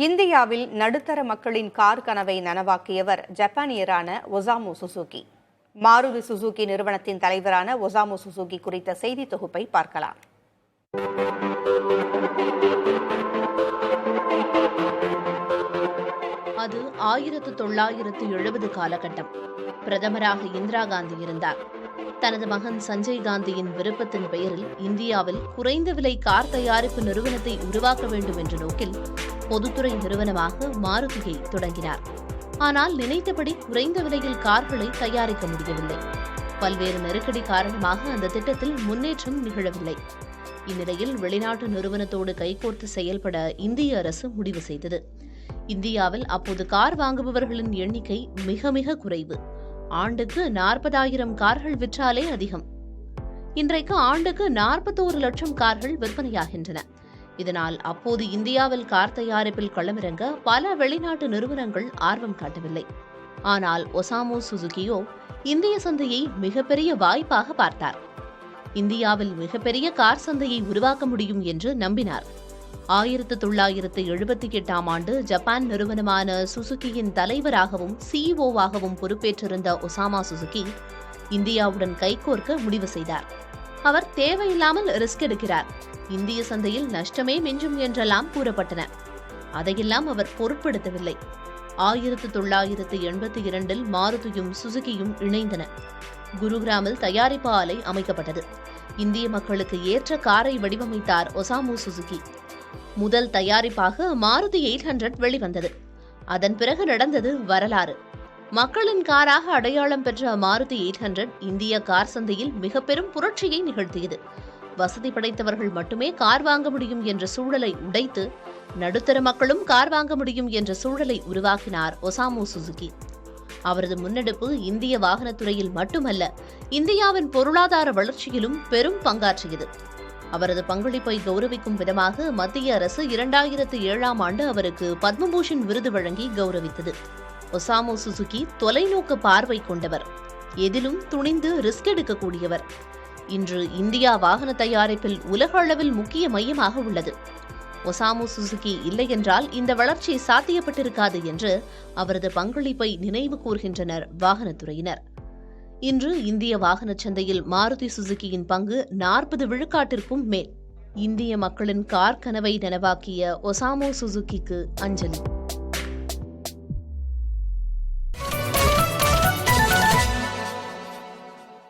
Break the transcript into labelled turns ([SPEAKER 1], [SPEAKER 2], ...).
[SPEAKER 1] இந்தியாவில் நடுத்தர மக்களின் கார் கனவை நனவாக்கியவர் ஜப்பானியரான ஒசாமு சுசுகி. மாருதி சுசுகி நிறுவனத்தின் தலைவரான ஒசாமு சுசுகி குறித்த செய்தி தொகுப்பை பார்க்கலாம்.
[SPEAKER 2] அது 1970 காலகட்டம். பிரதமராக இந்திரா காந்தி இருந்தார். தனது மகன் சஞ்சய் காந்தியின் விருப்பத்தின் பெயரில் இந்தியாவில் குறைந்த விலை கார் தயாரிப்பு நிறுவனத்தை உருவாக்க வேண்டும் என்ற நோக்கில் பொதுத்துறை நிறுவனமாக மாருதியை தொடங்கினார். ஆனால் நினைத்தபடி குறைந்த விலையில் கார்களை தயாரிக்க முடியவில்லை. பல்வேறு நெருக்கடி காரணமாக அந்த திட்டத்தில் முன்னேற்றம் நிகழவில்லை. இந்நிலையில் வெளிநாட்டு நிறுவனத்தோடு கைகோர்த்து செயல்பட இந்திய அரசு முடிவு செய்தது. இந்தியாவில் அப்போது கார் வாங்குபவர்களின் எண்ணிக்கை மிக மிக குறைவு. ஆண்டுக்கு 40,000 கார்கள் விற்றாலே அதிகம். இன்றைக்கு ஆண்டுக்கு 41 லட்சம் கார்கள் விற்பனையாகின்றன. இதனால் அப்போது இந்தியாவில் கார் தயாரிப்பில் களமிறங்க பல வெளிநாட்டு நிறுவனங்கள் ஆர்வம் காட்டவில்லை. ஆனால் ஒசாமு சுசுகியோ இந்திய சந்தையை மிகப்பெரிய வாய்ப்பாக பார்த்தார். இந்தியாவில் மிகப்பெரிய கார் சந்தையை உருவாக்க முடியும் என்று நம்பினார். 1978ஆம் ஆண்டு ஜப்பான் நிறுவனமான சுசுகியின் தலைவராகவும் சிஇஓவாகவும் பொறுப்பேற்றிருந்த ஒசாமா சுசுகி இந்தியாவுடன் கைகோர்க்க முடிவு செய்தார். அவர் தேவையில்லாமல் ரிஸ்க் எடுக்கிறார், இந்திய சந்தையில் நஷ்டமே மிஞ்சும் என்றெல்லாம் கூறப்பட்டன. அதையெல்லாம் அவர் பொருட்படுத்தவில்லை. 1982இல் மாருதியும் சுசுகியும் இணைந்தன. குருகிராமில் தயாரிப்பு ஆலை அமைக்கப்பட்டது. இந்திய மக்களுக்கு ஏற்ற காரை வடிவமைத்தார் ஒசாமு சுசுகி. முதல் தயாரிப்பாக மாருதி 800 வெளிவந்தது. அதன் பிறகு நடந்தது வரலாறு. மக்களின் காராக அடையாளம் பெற்ற மாருதி 800 இந்திய கார் சந்தையில் மிக பெரும் புரட்சியை நிகழ்த்தியது. வசதி படைத்தவர்கள் மட்டுமே கார் வாங்க முடியும் என்ற சூழலை உடைத்து நடுத்தர மக்களும் கார் வாங்க முடியும் என்ற சூழலை உருவாக்கினார் ஒசாமு சுசுகி. அவரது முன்னெடுப்பு இந்திய வாகனத்துறையில் மட்டுமல்ல, இந்தியாவின் பொருளாதார வளர்ச்சியிலும் பெரும் பங்காற்றியது. அவரது பங்களிப்பை கௌரவிக்கும் விதமாக மத்திய அரசு 2007ஆம் ஆண்டு அவருக்கு பத்மபூஷன் விருது வழங்கி கௌரவித்தது. ஒசாமு சுசுகி தொலைநோக்கு பார்வை கொண்டவர், எதிலும் துணிந்து ரிஸ்க் எடுக்கக்கூடியவர். இன்று இந்தியா வாகன தயாரிப்பில் உலக அளவில் முக்கிய மையமாக உள்ளது. ஒசாமு சுசுகி இல்லையென்றால் இந்த வளர்ச்சி சாத்தியப்பட்டிருக்காது என்று அவரது பங்களிப்பை நினைவு கூர்கின்றனர் வாகனத்துறையினர். இன்று இந்திய வாகன சந்தையில் மாருதி சுசுகியின் பங்கு 40 விழுக்காட்டிற்கும் மேல். இந்திய மக்களின் கார் கனவை நனவாக்கிய ஒசாமு சுசுகிக்கு அஞ்சலி.